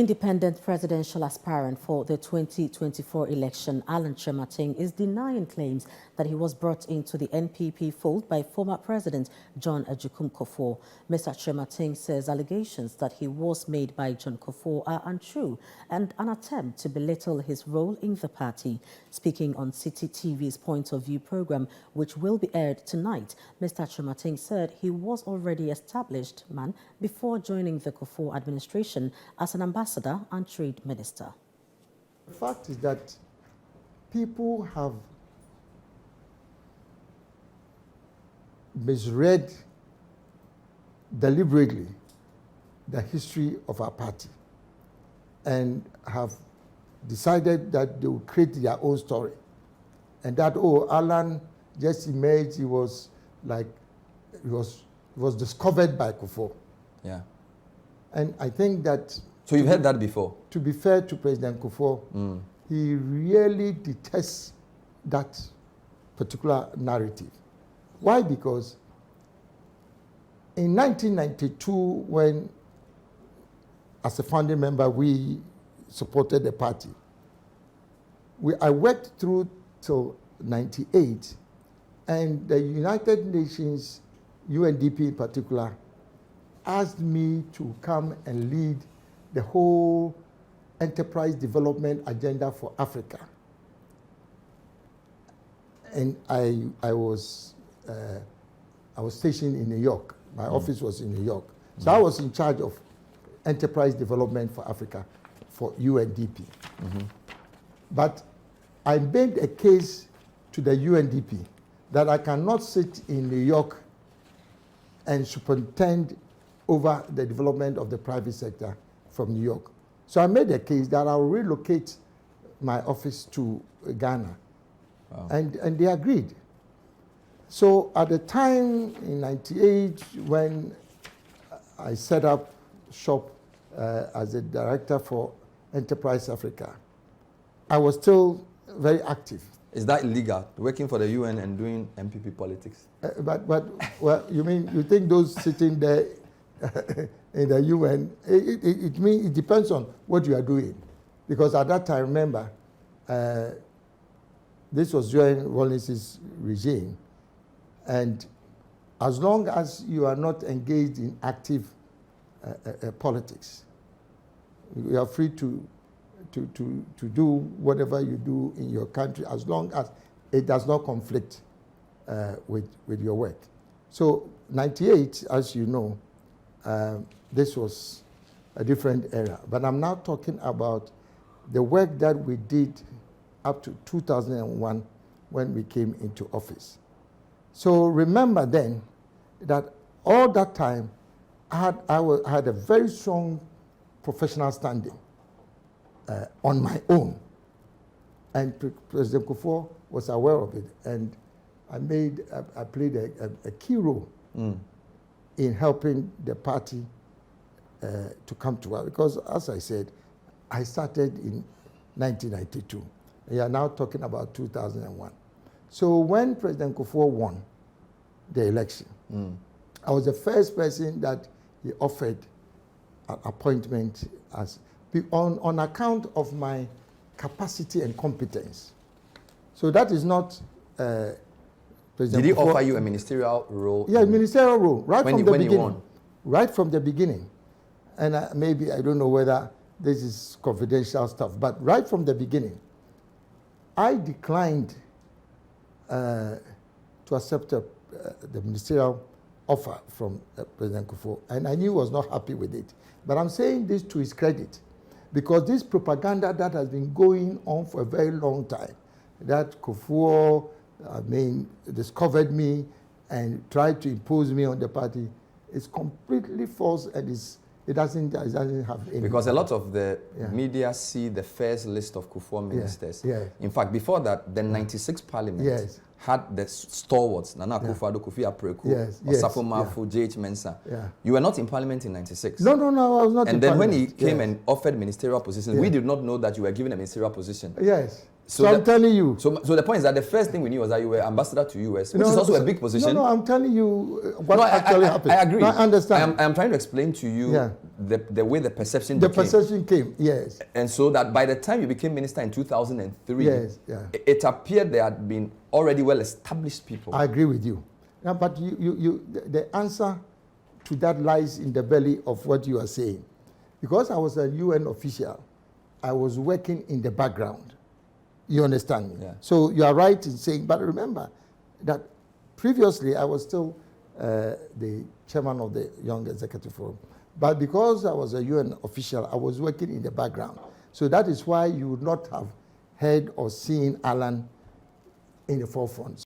Independent presidential aspirant for the 2024 election, Alan Kyerematen, is denying claims that he was brought into the NPP fold by former President John Kuffuor. Mr. Kyerematen says allegations that he was made by John Kuffuor are untrue and an attempt to belittle his role in the party. Speaking on Citi TV's Point of View program, which will be aired tonight, Mr. Kyerematen said he was already established man before joining the Kuffuor administration as an ambassador and trade minister. The fact is that people have misread deliberately the history of our party and have decided that they will create their own story. And that, oh, Alan just emerged, he was discovered by Kuffuor. Yeah. And I think that... So you've heard that before? To be fair to President Kuffuor, he really detests that particular narrative. Why? Because in 1992, when, as a founding member, we supported the party, I worked through till 98, and the United Nations, UNDP in particular, asked me to come and lead the whole enterprise development agenda for Africa. And I was stationed in New York. My office was in New York. So I was in charge of enterprise development for Africa for UNDP. But I made a case to the UNDP that I cannot sit in New York and superintend over the development of the private sector from New York. So I made a case that I'll relocate my office to Ghana. Wow. And they agreed. So at the time in 98, when I set up shop as a director for Enterprise Africa, I was still very active. Is that illegal, working for the UN and doing MPP politics? But well, you think those sitting there in the UN, it depends on what you are doing. Because at that time, remember, this was during Rawlings's regime. And as long as you are not engaged in active politics, you are free to do whatever you do in your country as long as it does not conflict with your work. So 98, as you know, this was a different era. But I'm now talking about the work that we did up to 2001 when we came into office. So remember then that all that time I had a very strong professional standing on my own. And President Kuffuor was aware of it. And I played a key role in helping the party to come to us. Because as I said, I started in 1992. We are now talking about 2001. So when President Kuffuor won the election, I was the first person that he offered an appointment as on account of my capacity and competence. So that is not President Did he Kuffuor. offer you a ministerial role? Yeah, ministerial role, right from the when beginning. You won? Right from the beginning. And maybe, I don't know whether this is confidential stuff, but right from the beginning, I declined to accept the ministerial offer from President Kuffuor, and I knew he was not happy with it. But I'm saying this to his credit, because this propaganda that has been going on for a very long time, that Kuffuor, discovered me and tried to impose me on the party, is completely false, and it doesn't have any. Because a lot of the media see the first list of Kuffuor ministers. Yeah. In fact, before that, the 96 Parliament had the stalwarts, Nana Akufo-Addo, Kofi Apreku, Osafo Mafu, J.H. Mensah. Yeah. You were not in Parliament in 96. No, I was not in And then when Parliament. he came and offered ministerial positions, we did not know that you were given a ministerial position. Yes. So I'm telling you. So the point is that the first thing we knew was that you were ambassador to US, which is also a big position. No, I'm telling you what actually happened. I agree. No, I understand. I'm trying to explain to you the way the perception became. The perception came, yes. And so that by the time you became minister in 2003, it appeared there had been already well-established people. I agree with you. Now, but the answer to that lies in the belly of what you are saying. Because I was a UN official, I was working in the background. You understand me? Yeah. So you are right in saying, but remember that previously I was still the chairman of the Young Executive Forum. But because I was a UN official, I was working in the background. So that is why you would not have heard or seen Alan in the forefront.